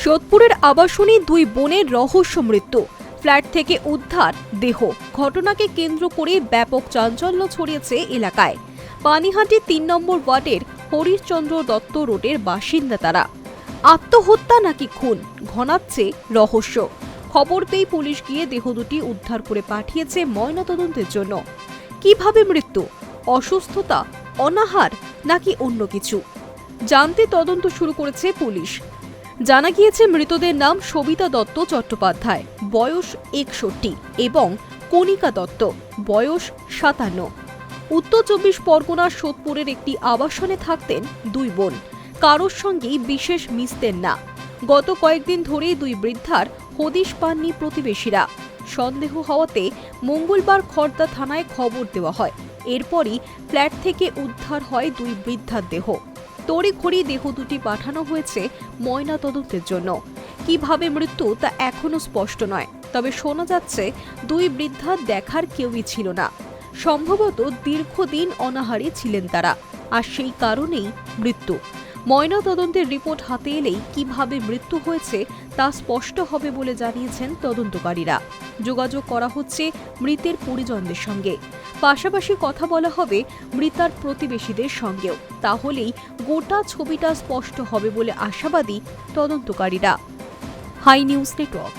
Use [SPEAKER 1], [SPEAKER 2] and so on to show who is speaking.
[SPEAKER 1] সোদপুরের আবাসনে দুই বোনের রহস্য মৃত্যু, ফ্ল্যাট থেকে উদ্ধার দেহ। ঘটনাকে কেন্দ্র করে ব্যাপক চাঞ্চল্য ছড়িয়েছে এলাকায়। পানিহাটি ৩ নম্বর ওয়ার্ডের হরিশচন্দ্র দত্ত রোডের বাসিন্দা তারা। আত্মহত্যা নাকি খুন, ঘনাচ্ছে রহস্য। খবর পেয়ে পুলিশ গিয়ে দেহ দুটি উদ্ধার করে পাঠিয়েছে ময়নাতদন্তের জন্য। কিভাবে মৃত্যু, অসুস্থতা, অনাহার নাকি অন্য কিছু জানতে তদন্ত শুরু করেছে পুলিশ। জানা গিয়েছে মৃতদের নাম সবিতা দত্ত চট্টোপাধ্যায়, বয়স ৬১, এবং কণিকা দত্ত, বয়স ৫৭। উত্তর ২৪ পরগনার সোদপুরের একটি আবাসনে থাকতেন দুই বোন। কারোর সঙ্গেই বিশেষ মিশতেন না। গত কয়েকদিন ধরেই দুই বৃদ্ধার হদিশ পাননি প্রতিবেশীরা। সন্দেহ হওয়াতে মঙ্গলবার খড়দা থানায় খবর দেওয়া হয়। এরপরই ফ্ল্যাট থেকে উদ্ধার হয় দুই বৃদ্ধার দেহ। তড়িঘড়ি দেহ দুটি পাঠানো হয়েছে ময়নাতদন্তের জন্য। কিভাবে মৃত্যু তা এখনো স্পষ্ট নয়, তবে শোনা যাচ্ছে দুই বৃদ্ধার দেখার কেউই ছিল না। সম্ভবত দীর্ঘদিন অনাহারে ছিলেন তারা, আর সেই কারণেই মৃত্যু। ময়নাতদন্তের রিপোর্ট হাতে এলেই কিভাবে মৃত্যু হয়েছে তা স্পষ্ট হবে বলে জানিয়েছেন তদন্তকারীরা। যোগাযোগ করা হচ্ছে মৃতের পরিজনদের সঙ্গে, পাশাপাশি কথা বলা হবে মৃতার প্রতিবেশীদের সঙ্গেও। তাহলেই গোটা ছবিটা স্পষ্ট হবে বলে আশাবাদী তদন্তকারীরা। Hi news network.